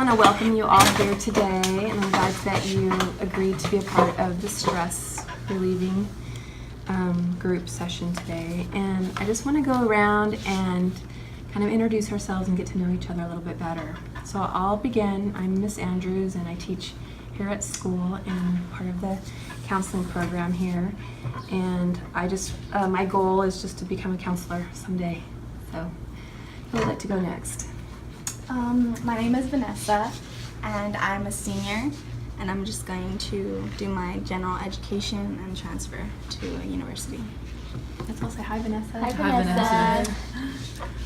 I want to welcome you all here today, and I'm glad that you agreed to be a part of the stress relieving group session today. And I just want to go around and kind of introduce ourselves and get to know each other a little bit better. So I'll begin. I'm Miss Andrews, and I teach here at school and part of the counseling program here. And I just, my goal is just to become a counselor someday. So who would like to go next? My name is Vanessa, and I'm a senior, and I'm just going to do my general education and transfer to a university. Let's all say hi, Vanessa. Hi, Vanessa.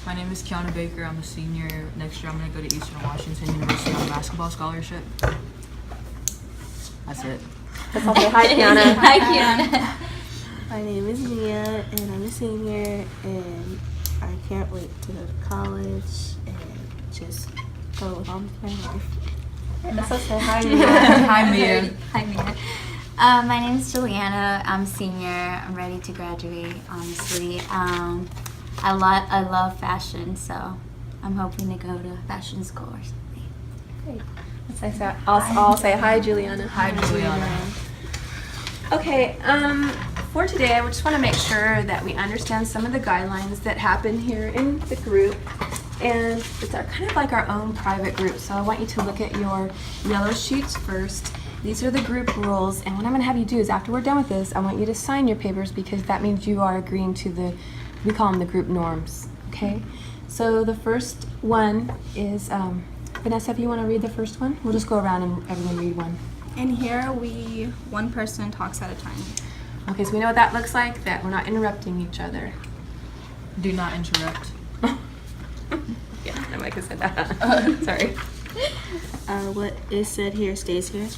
My name is Kiana Baker. I'm a senior. Next year I'm going to go to Eastern Washington University on a basketball scholarship. That's it. Let's all say hi, Kiana. Hi, Kiana. My name is Mia, and I'm a senior, and I can't wait to go to college and just go on with my life. Let's all say hi, Mia. Hi, Mia. Hi, Mia. My name is Juliana. I'm a senior. I'm ready to graduate, honestly. I love fashion, so I'm hoping to go to fashion school or something. Great. Let's say, I'll say hi, Juliana. Hi, Juliana. Okay, for today, I just want to make sure that we understand some of the guidelines that happen here in the group. And it's kind of like our own private group. So I want you to look at your yellow sheets first. These are the group rules. And what I'm going to have you do is after we're done with this, I want you to sign your papers because that means you are agreeing to we call them the group norms. Okay? So the first one is, Vanessa, if you want to read the first one, we'll just go around and everyone read one. And here one person talks at a time. Okay, so we know what that looks like, that we're not interrupting each other. Do not interrupt. Yeah, I might have said that. Sorry. What is said here stays here.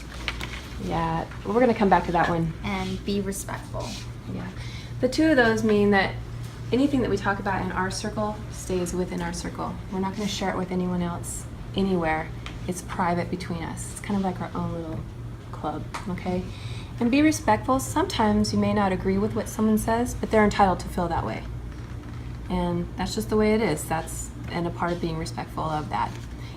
Yeah, we're going to come back to that one. And be respectful. Yeah. The two of those mean that anything that we talk about in our circle stays within our circle. We're not going to share it with anyone else anywhere. It's private between us. It's kind of like our own little club, okay? And be respectful. Sometimes you may not agree with what someone says, but they're entitled to feel that way. And that's just the way it is. And a part of being respectful of that.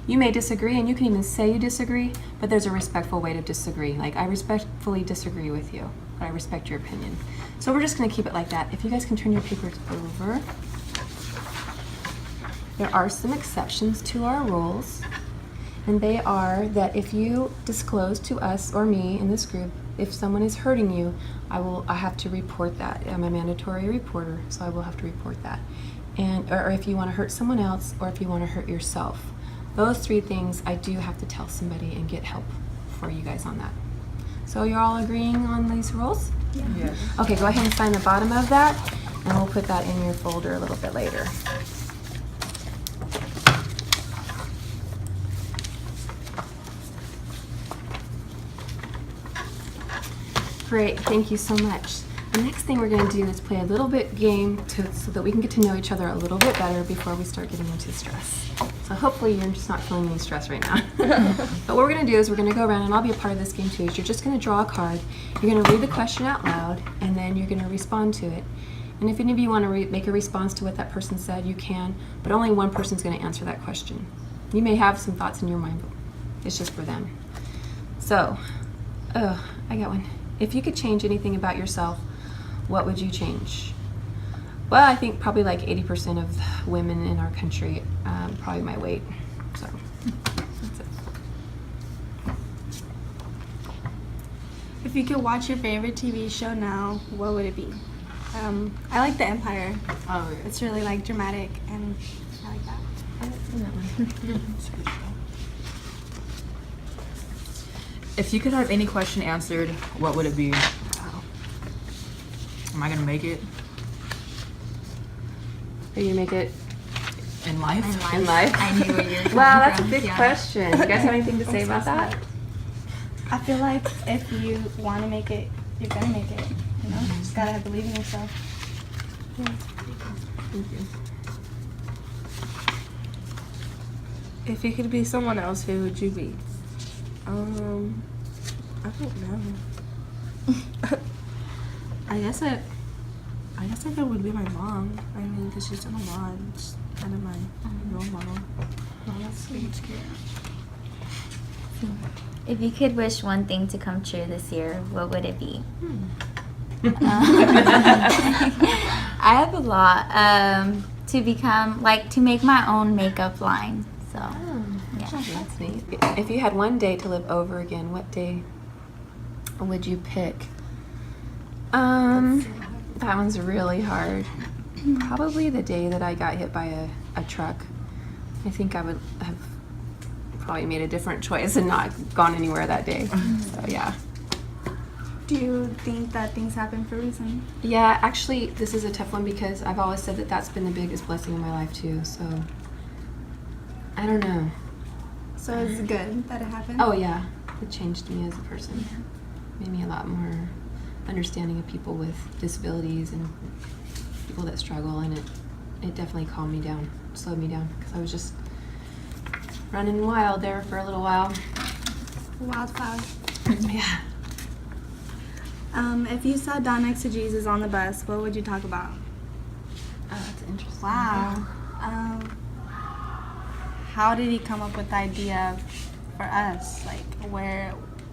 You may disagree, and you can even say you disagree, but there's a respectful way to disagree. Like, I respectfully disagree with you, but I respect your opinion. So we're just going to keep it like that. If you guys can turn your papers over. There are some exceptions to our rules, and they are that if you disclose to us or me in this group, if someone is hurting you, I have to report that. I'm a mandatory reporter, so I will have to report that. Or if you want to hurt someone else, or if you want to hurt yourself. Those three things I do have to tell somebody and get help for you guys on that. So you're all agreeing on these rules? Yeah. Yes. Okay, go ahead and sign the bottom of that, and we'll put that in your folder a little bit later. Great, thank you so much. The next thing we're going to do is play a little bit game so that we can get to know each other a little bit better before we start getting into stress. So hopefully you're just not feeling any stress right now. But what we're going to do is we're going to go around, and I'll be a part of this game too. You're just going to draw a card. You're going to read the question out loud, and then you're going to respond to it. And if any of you want to make a response to what that person said, you can, but only one person's going to answer that question. You may have some thoughts in your mind, but it's just for them. So, I got one. If you could change anything about yourself, what would you change? Well, I think probably like 80% of women in our country probably my weight. So that's it. If you could watch your favorite TV show now, what would it be? I like The Empire. Oh, yeah. It's really like dramatic, and I like that. It's a good show. If you could have any question answered, what would it be? Wow. Am I gonna make it Are you make it in life? in life? I knew where you were coming Wow, that's a from. big Yeah. question. You guys have anything to say about that? I feel like if you want to make it, you're gonna make it. You know, just gotta believe in yourself. Thank you. If you could be someone else, who would you be? I don't know. I guess I think it would be my mom. I mean, because she's done a lot. And she's kind of my role model. Oh, that's sweet. see. If you could wish one thing to come true this year, what would it be? I have a lot. To become, like, to make my own makeup line. So, yeah. That's neat. If you had one day to live over again, what day would you pick? That one's really hard. Probably the day that I got hit by a truck. I think I would have probably made a different choice and not gone anywhere that day. So yeah. Do you think that things happen for a reason? Yeah, actually, this is a tough one because I've always said that that's been the biggest blessing in my life too. So I don't know. So it's good that it happened? Oh yeah, it changed me as a person. Made me a lot more understanding of people with disabilities and people that struggle, and it definitely calmed me down, slowed me down, because I was just running wild there for a little while. Wildflower. Yeah. If you sat down next to Jesus on the bus, what would you talk about? Oh, that's interesting. Wow. How did he come up with the idea for us? Like,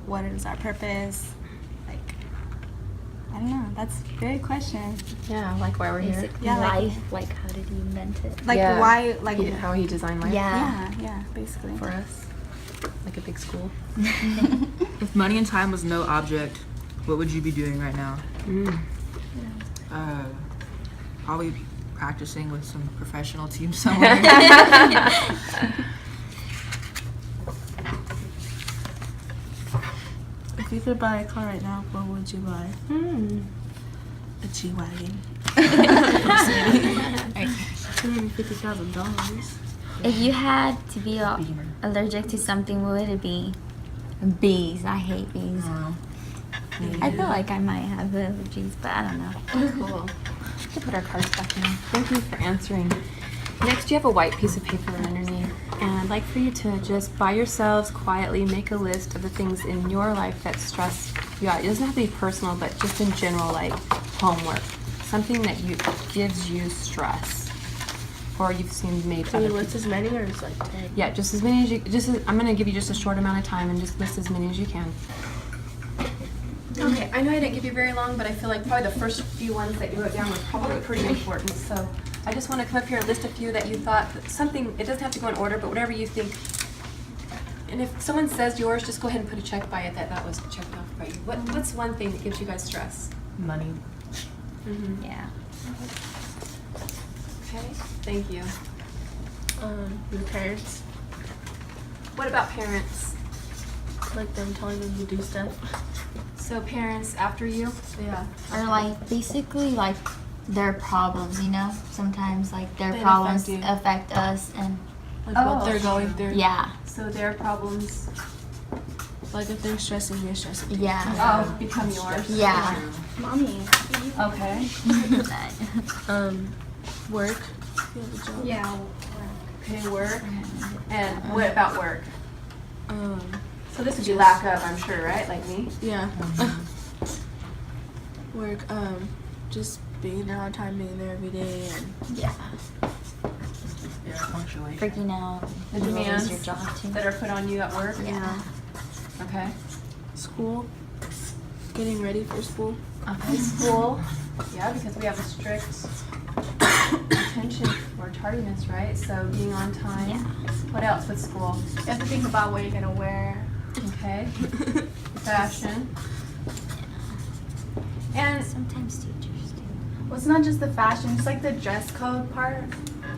what is our purpose? Like, I don't know. That's a good question. Yeah, like why we're here. Basically, Yeah, like- life. Like, how did he invent it? Like, Yeah. why, like, How he designed life yeah, basically. for us, like a big school. If money and time was no object, what would you be doing right now? Probably practicing with some professional team somewhere. If you could buy a car right now, what would you buy? A G-Wagon. $250,000. If you had to be allergic to something, what would it be? Bees. I hate bees. I feel like I might have allergies, but I don't know. Cool. We can put our cards back in. Thank you for answering. Next, you have a white piece of paper underneath, and I'd like for you to just by yourselves quietly make a list of the things in your life that stress you out. It doesn't have to be personal, but just in general, like homework, something that gives you stress, or you've seen made Can other you people. list as many or is like 10? Yeah, just as many as you. I'm gonna give you just a short amount of time, and just list as many as you can. Okay, I know I didn't give you very long, but I feel like probably the first few ones that you wrote down were probably pretty important. So I just want to come up here and list a few that you thought something. It doesn't have to go in order, but whatever you think. And if someone says yours, just go ahead and put a check by it that was checked off by you. What's one thing that gives you guys stress? Money. Yeah. Okay, thank you. Your parents, What about parents? like them telling them to do stuff. So parents after you? Yeah. Or like basically like their problems, you know? Sometimes like their They problems affect you. affect us, and Like Oh. what they're going through. yeah, So their problems Like if they're stressing, you're stressing. yeah, become yours. yeah. Mommy. Okay. Work. You have a job. Yeah. Okay, work. And what about work? Um, So this would be lack of, I'm sure, right? Like me? yeah. Work. Just being there on time, being there every day, and Yeah. Punctuation. Freaking out. The You lose demands your job too. that are put on you at work? Yeah. Okay. school. Getting ready for school. Okay, school. Yeah, because we have a strict attention or tardiness, right? So being on time. Yeah. What else with school? You have to think about what you're gonna wear. Okay. Fashion. And, Sometimes teachers do. Well, it's not just the fashion, it's like the dress code part.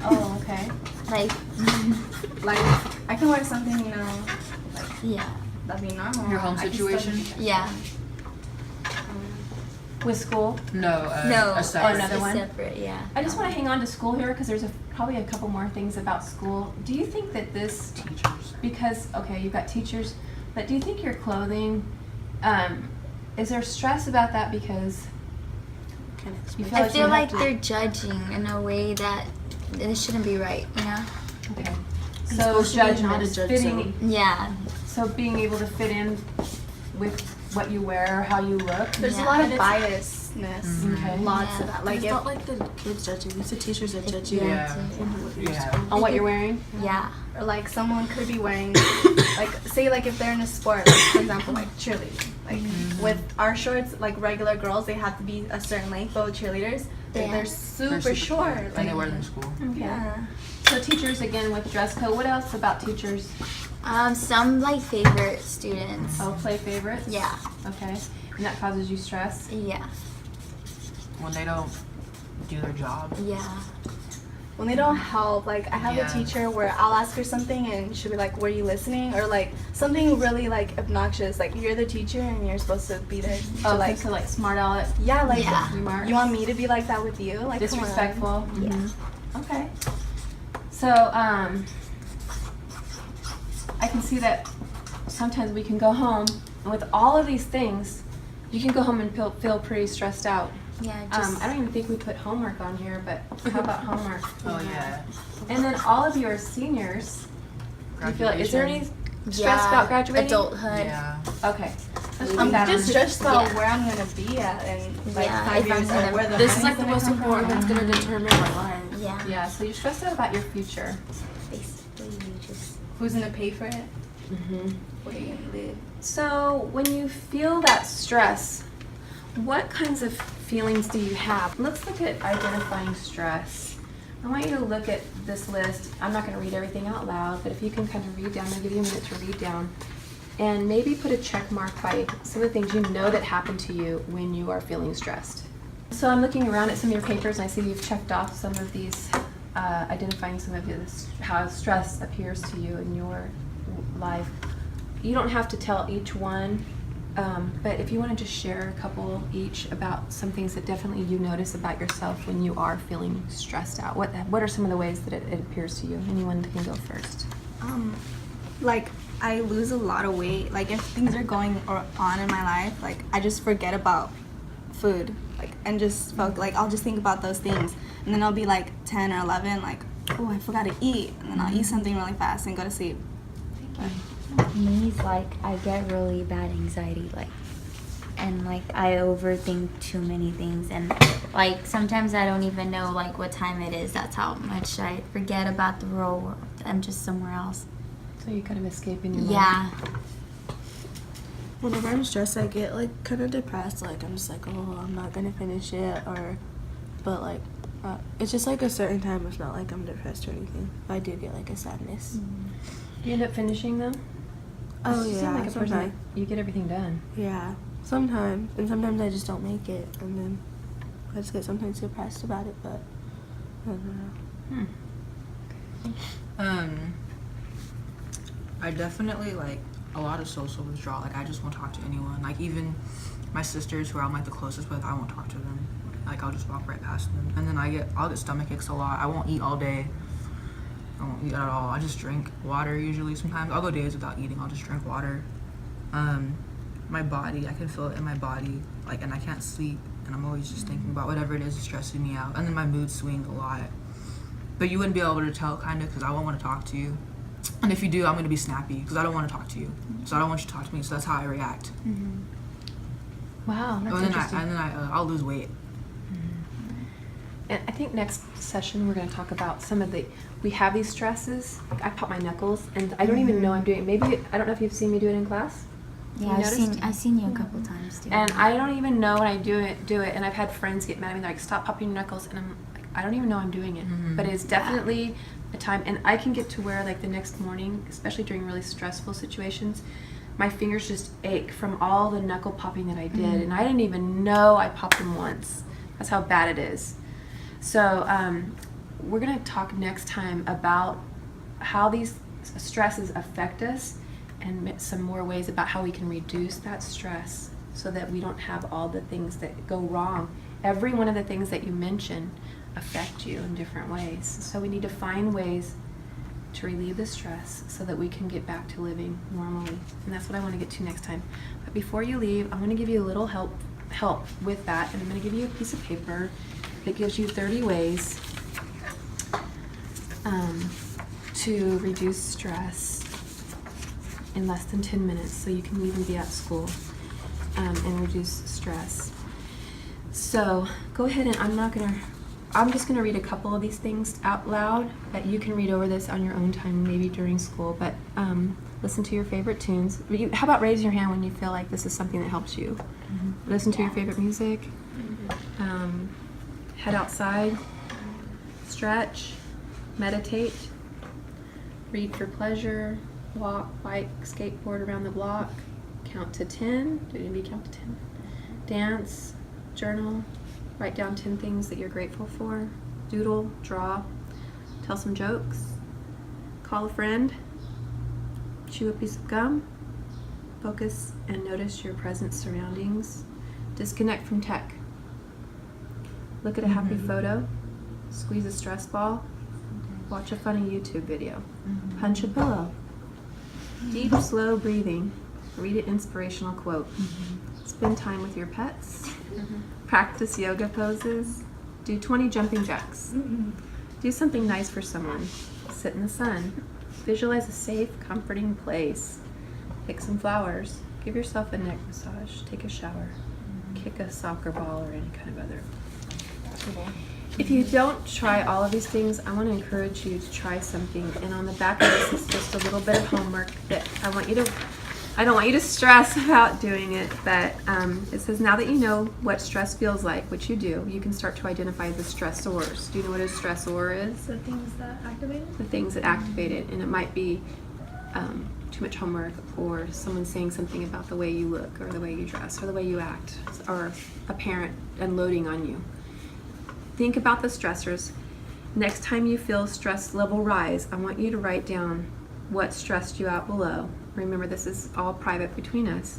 oh, okay. Like, Like, I can wear something, you know, yeah, that'd be normal. Your home I can still situation? be- yeah. With school? No, No, a separate. another it's one? separate, yeah. I just want to hang on to school here because there's probably a couple more things about school. Do you think that this Teachers. because okay, you've got teachers, but do you think your clothing, is there stress about that because Kind of you expect. feel I like feel you like have to- they're judging in a way that it shouldn't be right, you know? okay? It's So supposed to be not a judgments, judge fitting, zone. Yeah. so being able to fit in with what you wear or how you look. There's Yeah. a lot of And it's- biasness. Okay. Lots Yeah. of that. Like Like, it's not like the kids judging. It's the teachers that judge you. Yeah. into what you're Yeah. supposed On what you're wearing? Yeah. Or like someone could be wearing, like say like if they're in a sport, like, for example, like cheerleading. Like with our shorts, like regular girls, they have to be a certain length. But with cheerleaders, Yeah. they're super short. And Like they wear them in school. yeah. So teachers, again, with dress code. What else about teachers? Some like favorite students. Oh, play favorites? Yeah. Okay. And that causes you stress? Yeah. When they don't do their job. Yeah. When they don't help, like I have Yeah. a teacher where I'll ask her something and she'll be like, "Were you listening?" Or like something really like obnoxious, like you're the teacher and you're supposed to be there to Oh, like, so like smart aleck, yeah, like Yeah. you want me to be like that with you, like come on. disrespectful? Yeah. Okay. So, I can see that sometimes we can go home, and with all of these things, you can go home and feel pretty stressed out. Yeah. Just I don't even think we put homework on here, but how about homework? Oh yeah. And then all of you are seniors. Do you feel, is there any stress yeah, about graduating? adulthood. Yeah. Okay. Let's put I'm that on just there. stressed about Yeah. where I'm gonna be at in like Yeah, 5 if I'm years gonna- or where the This is money's like the gonna most come from. important that's gonna determine our lives. Yeah. Yeah, so you're stressed out about your future. Basically, you just. Who's gonna pay for it? Mm-hmm. Where are you gonna live? So when you feel that stress, what kinds of feelings do you have? Let's look at identifying stress. I want you to look at this list. I'm not going to read everything out loud, but if you can kind of read down, I'll give you a minute to read down. And maybe put a check mark by some of the things you know that happen to you when you are feeling stressed. So I'm looking around at some of your papers and I see you've checked off some of these, identifying some of this, how stress appears to you in your life. You don't have to tell each one, but if you want to just share a couple each about some things that definitely you notice about yourself when you are feeling stressed out. What are some of the ways that it appears to you? Anyone can go first. Like I lose a lot of weight. Like if things are going on in my life, like I just forget about food, like and just like I'll just think about those things, and then I'll be like 10 or 11, like oh I forgot to eat, and then I'll eat something really fast and go to sleep. Me, like I get really bad anxiety, like, and like I overthink too many things, and like sometimes I don't even know like what time it is. That's how much I forget about the real world. I'm just somewhere else. So you kind of escape in your mind. Yeah. Whenever I'm stressed, I get like kind of depressed. Like I'm just like, oh, I'm not gonna finish it, but like, it's just like a certain time. It's not like I'm depressed or anything. I do get like a sadness. You end up finishing them? Oh You seem yeah, like a person that sometimes. you get everything done. Yeah, sometimes, and sometimes I just don't make it, and then I just get sometimes depressed about it. But I don't know. I definitely like a lot of social withdrawal. Like I just won't talk to anyone. Like even my sisters, who I'm like the closest with, I won't talk to them. Like I'll just walk right past them. And then I'll get stomach aches a lot. I won't eat all day. I won't eat at all. I just drink water usually. Sometimes I'll go days without eating. I'll just drink water. My body, I can feel it in my body. Like, and I can't sleep. And I'm always just thinking about whatever it is that's stressing me out. And then my mood swings a lot. But you wouldn't be able to tell, kind of, because I won't want to talk to you. And if you do, I'm going to be snappy because I don't want to talk to you. So I don't want you to talk to me. So that's how I react. Wow, that's And then interesting. I'll lose weight. And I think next session we're going to talk about some of we have these stresses. Like I pop my knuckles and I don't even know I'm doing it. Maybe, I don't know if you've seen me do it in class. Yeah, You I've noticed? seen you a couple times too. And I don't even know when I do it. And I've had friends get mad at me. They're like, stop popping your knuckles. And I'm like, I don't even know I'm doing it. But it's definitely a time. And I can get to where like the next morning, especially during really stressful situations, my fingers just ache from all the knuckle popping that I did. And I didn't even know I popped them once. That's how bad it is. So we're going to talk next time about how these stresses affect us and some more ways about how we can reduce that stress so that we don't have all the things that go wrong. Every one of the things that you mentioned affect you in different ways. So we need to find ways to relieve the stress so that we can get back to living normally. And that's what I want to get to next time. But before you leave, I'm going to give you a little help with that. And I'm going to give you a piece of paper that gives you 30 ways to reduce stress in less than 10 minutes so you can even be at school and reduce stress. So go ahead, and I'm not going to I'm just going to read a couple of these things out loud that you can read over this on your own time, maybe during school, but listen to your favorite tunes. How about raise your hand when you feel like this is something that helps you? Listen to your favorite music. Head outside. Stretch. Meditate. Read for pleasure. Walk, bike, skateboard around the block. Count to 10. Did anybody count to 10? Dance. Journal. Write down 10 things that you're grateful for. Doodle, draw, tell some jokes, call a friend, chew a piece of gum, focus and notice your present surroundings, disconnect from tech, look at a happy photo, squeeze a stress ball, watch a funny YouTube video, punch a pillow, deep, slow breathing, read an inspirational quote, spend time with your pets, practice yoga poses, do 20 jumping jacks, do something nice for someone, sit in the sun, visualize a safe, comforting place, pick some flowers, give yourself a neck massage, take a shower, kick a soccer ball or any kind of other. If you don't try all of these things, I want to encourage you to try something. And on the back of this is just a little bit of homework that I don't want you to stress about doing it, but it says now that you know what stress feels like, which you do, you can start to identify the stressors. Do you know what a stressor is? The things that activate it? The things that activate it, and it might be too much homework, or someone saying something about the way you look, or the way you dress, or the way you act, or a parent unloading on you. Think about the stressors. Next time you feel stress level rise, I want you to write down what stressed you out below. Remember, this is all private between us,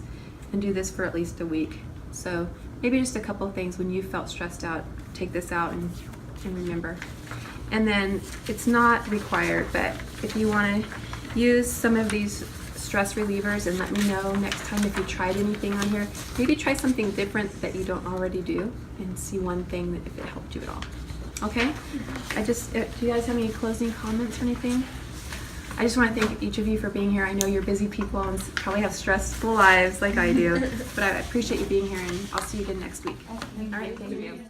and do this for at least a week. So maybe just a couple of things when you felt stressed out, take this out and remember. And then it's not required, but if you want to use some of these stress relievers, and let me know next time if you tried anything on here. Maybe try something different that you don't already do, and see one thing that if it helped you at all. Okay? Do you guys have any closing comments or anything? I just want to thank each of you for being here. I know you're busy people and probably have stressful lives like I do, but I appreciate you being here, and I'll see you again next week. All right, thank you.